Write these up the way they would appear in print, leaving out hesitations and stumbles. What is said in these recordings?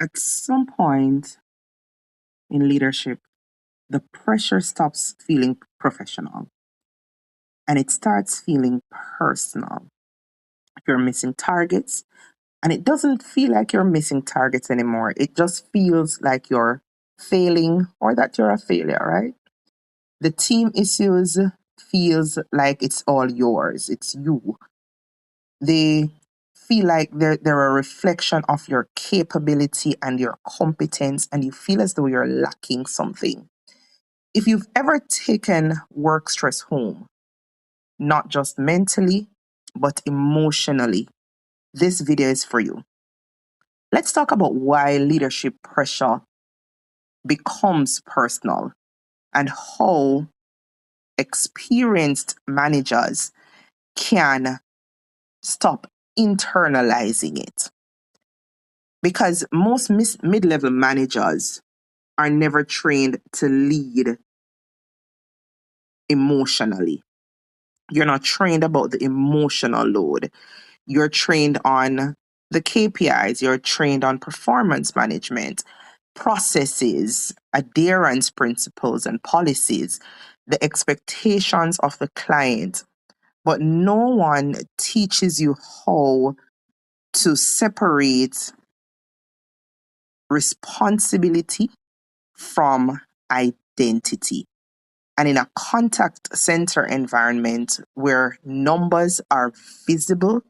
At some point in leadership, the pressure stops feeling professional and it starts feeling personal. If you're missing targets, and it doesn't feel like you're missing targets anymore, it just feels like you're failing or that you're a failure, right? The team issues feels like it's all yours, it's you. They feel like they're a reflection of your capability and your competence, and you feel as though you're lacking something. If you've ever taken work stress home, not just mentally, but emotionally, this video is for you. Let's talk about why leadership pressure becomes personal and how experienced managers can stop internalizing it. Because most mid level managers are never trained to lead emotionally. You're not trained about the emotional load. You're trained on the KPIs, you're trained on performance management, processes, adherence principles, and policies, the expectations of the client. But no one teaches you how to separate responsibility from identity. And in a contact center environment where numbers are visible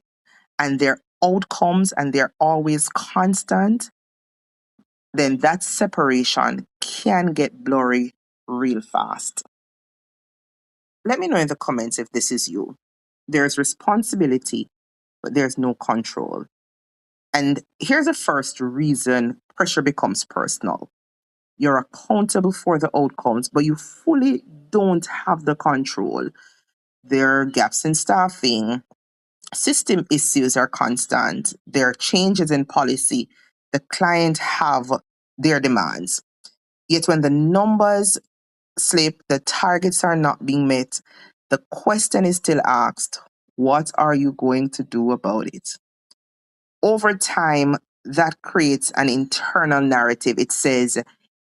and their outcomes and they're always constant, then that separation can get blurry real fast. Let me know in the comments if this is you. There's responsibility, but there's no control. And here's the first reason pressure becomes personal. You're accountable for the outcomes, but you fully don't have the control. There are gaps in staffing, system issues are constant, there are changes in policy, the client have their demands. Yet when the numbers slip, the targets are not being met, the question is still asked, what are you going to do about it? Over time, that creates an internal narrative. It says,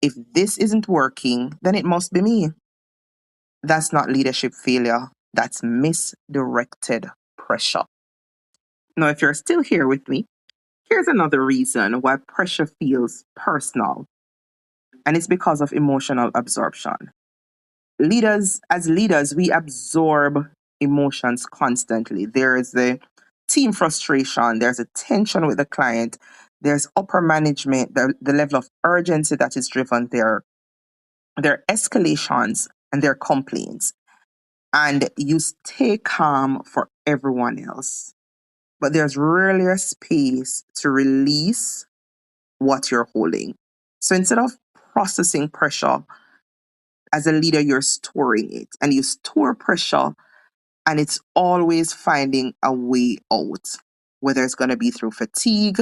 if this isn't working, then it must be me. That's not leadership failure, that's misdirected pressure. Now, if you're still here with me, here's another reason why pressure feels personal, and it's because of emotional absorption. As leaders, we absorb emotions constantly. There is the team frustration, there's a tension with the client, there's upper management, the level of urgency that is driven there, there are escalations and there are complaints. And you stay calm for everyone else. But there's rarely a space to release what you're holding. So instead of processing pressure, as a leader, you're storing it and you store pressure and it's always finding a way out, whether it's going to be through fatigue,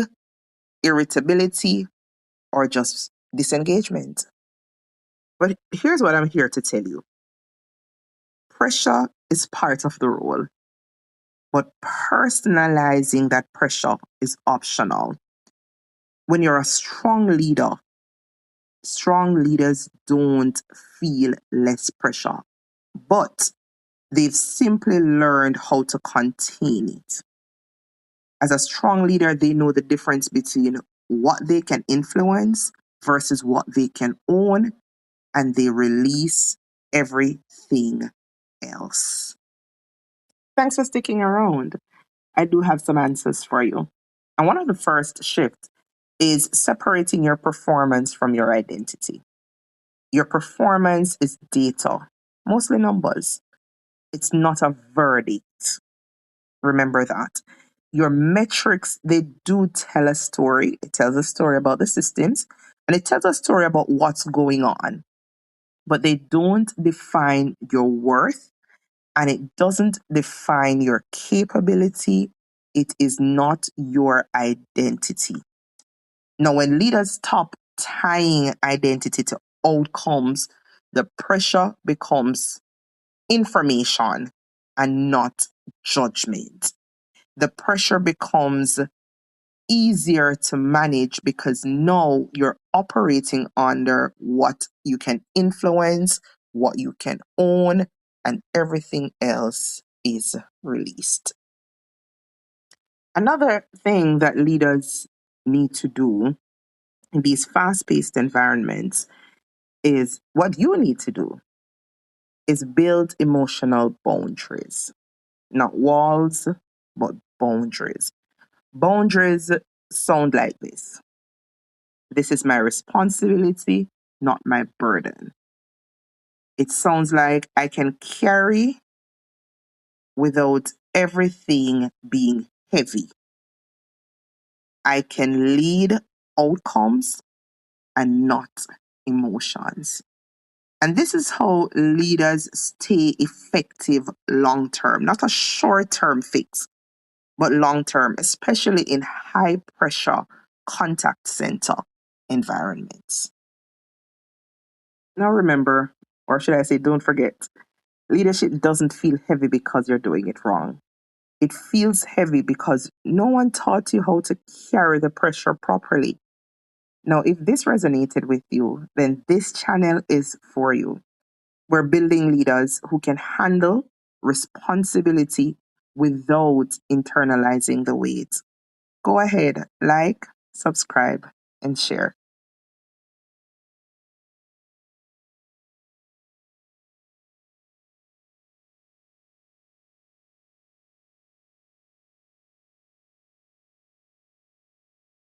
irritability, or just disengagement. But here's what I'm here to tell you. Pressure is part of the role, but personalizing that pressure is optional. When you're a strong leader, strong leaders don't feel less pressure, but they've simply learned how to contain it. As a strong leader, they know the difference between what they can influence versus what they can own, and they release everything else. Thanks for sticking around. I do have some answers for you. And one of the first shifts is separating your performance from your identity. Your performance is data, mostly numbers. It's not a verdict. Remember that. Your metrics, they do tell a story. It tells a story about the systems and it tells a story about what's going on. But they don't define your worth and it doesn't define your capability. It is not your identity. Now, when leaders stop tying identity to outcomes, the pressure becomes information and not judgment. The pressure becomes easier to manage because now you're operating under what you can influence, what you can own, and everything else is released. Another thing that leaders need to do in these fast paced environments is what you need to do is build emotional boundaries, not walls, but boundaries. Boundaries sound like this: this is my responsibility, not my burden. It sounds like I can carry without everything being heavy. I can lead outcomes and not emotions. And this is how leaders stay effective long term, not a short term fix, but long term, especially in high pressure contact center environments. Now, remember, or should I say, don't forget, leadership doesn't feel heavy because you're doing it wrong. It feels heavy because no one taught you how to carry the pressure properly. Now, if this resonated with you, then this channel is for you. We're building leaders who can handle responsibility without internalizing the weight. Go ahead, like, subscribe, and share.